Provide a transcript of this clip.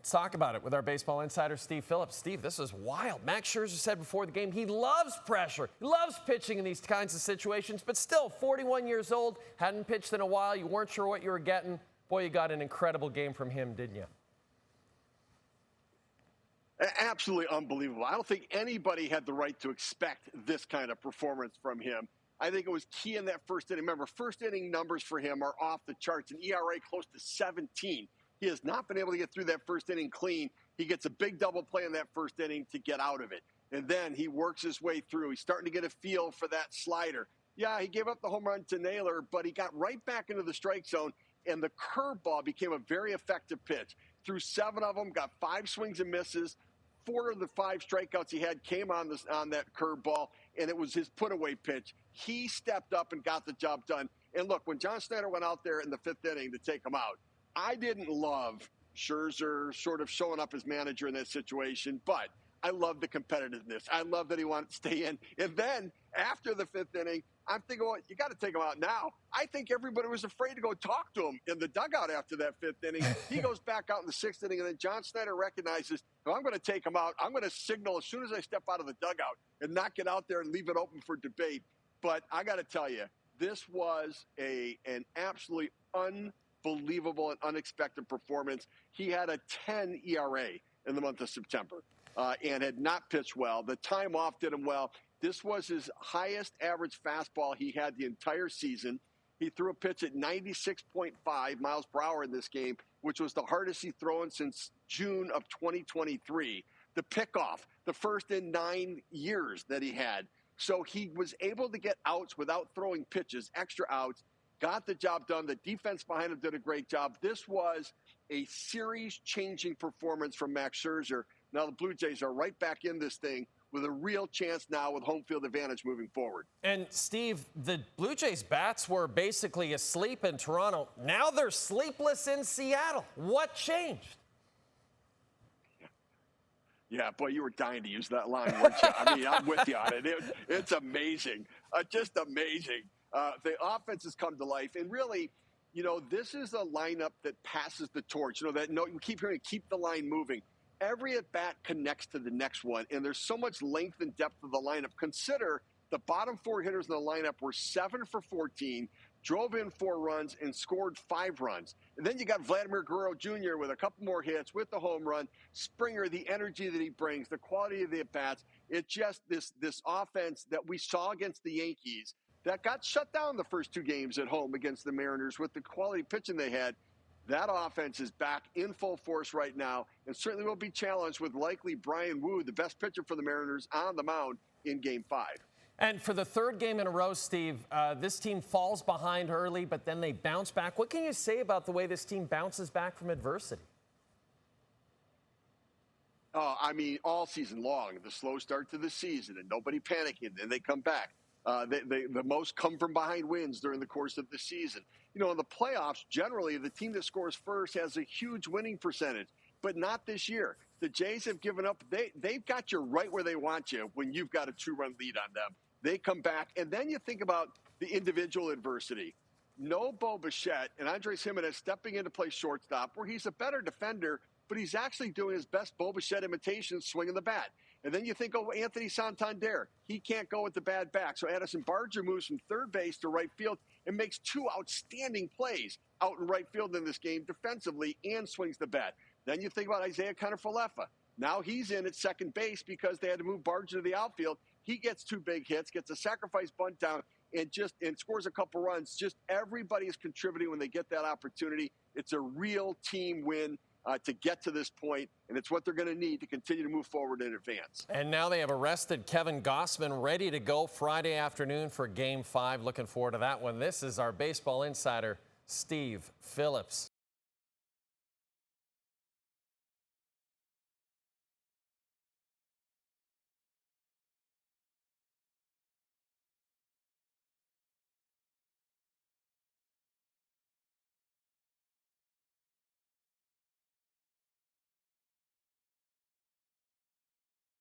Let's talk about it with our baseball insider, Steve Phillips. Steve, this is wild. Max Scherzer said before the game he loves pressure. He loves pitching in these kinds of situations, but still, 41 years old, hadn't pitched in a while. You weren't sure what you were getting. Boy, you got an incredible game from him, didn't you? Absolutely unbelievable. I don't think anybody had the right to expect this kind of performance from him. I think it was key in that first inning. Remember, first inning numbers for him are off the charts, an ERA close to 17. He has not been able to get through that first inning clean. He gets a big double play in that first inning to get out of it. And then he works his way through. He's starting to get a feel for that slider. Yeah, he gave up the home run to Naylor, but he got right back into the strike zone, and the curveball became a very effective pitch. Threw 7 of them, got 5 swings and misses. 4 of the 5 strikeouts he had came on that curveball, and it was his put-away pitch. He stepped up and got the job done. And look, when John Schneider went out there in the 5th inning to take him out, I didn't love Scherzer sort of showing up as manager in that situation, but I love the competitiveness. I love that he wanted to stay in. And then after the 5th inning, I'm thinking, well, you got to take him out now. I think everybody was afraid to go talk to him in the dugout after that 5th inning. He goes back out in the 6th inning, and then John Schneider recognizes, well, I'm going to take him out. I'm going to signal as soon as I step out of the dugout and not get out there and leave it open for debate. But I got to tell you, this was an absolutely unbelievable and unexpected performance. He had a 10 ERA in the month of September and had not pitched well. The time off did him well. This was his highest average fastball he had the entire season. He threw a pitch at 96.5 miles per hour in this game, which was the hardest he's thrown since June of 2023. The pickoff, the first in 9 years that he had. So he was able to get outs without throwing pitches, extra outs, got the job done. The defense behind him did a great job. This was a series-changing performance from Max Scherzer. Now the Blue Jays are right back in this thing with a real chance now with home field advantage moving forward. And, Steve, the Blue Jays' bats were basically asleep in Toronto. Now they're sleepless in Seattle. What changed? Yeah, boy, you were dying to use that line, weren't you? I mean, I'm with you on it. It's amazing, just amazing. The offense has come to life. And really, you know, this is a lineup that passes the torch. You know, we keep hearing keep the line moving. Every at-bat connects to the next one, and there's so much length and depth of the lineup. Consider the bottom 4 hitters in the lineup were 7 for 14, drove in 4 runs, and scored 5 runs. And then you got Vladimir Guerrero Jr. with a couple more hits, with the home run. Springer, the energy that he brings, the quality of the at-bats. It's just this offense that we saw against the Yankees that got shut down the first 2 games at home against the Mariners with the quality pitching they had. That offense is back in full force right now and certainly will be challenged with likely Brian Wu, the best pitcher for the Mariners, on the mound in Game 5. And for the 3rd game in a row, Steve, this team falls behind early, but then they bounce back. What can you say about the way this team bounces back from adversity? Oh, I mean, all season long, the slow start to the season and nobody panicking, and they come back. The most come from behind wins during the course of the season. You know, in the playoffs, generally, the team that scores first has a huge winning percentage, but not this year. The Jays have given up. They've got you right where they want you when you've got a 2-run lead on them. They come back, and then you think about the individual adversity. No Bo Bichette and Andres Gimenez stepping in to play shortstop, where he's a better defender, but he's actually doing his best Bo Bichette imitation, swinging the bat. And then you think, oh, Anthony Santander. He can't go with the bad back. So Addison Barger moves from third base to right field and makes 2 outstanding plays out in right field in this game defensively and swings the bat. Then you think about Isaiah Kiner-Falefa. Now he's in at second base because they had to move Barger to the outfield. He gets 2 big hits, gets a sacrifice bunt down, and scores a couple runs. Just everybody is contributing when they get that opportunity. It's a real team win to get to this point, and it's what they're going to need to continue to move forward and advance. And now they have arrested Kevin Gossman, ready to go Friday afternoon for Game 5. Looking forward to that one. This is our baseball insider, Steve Phillips.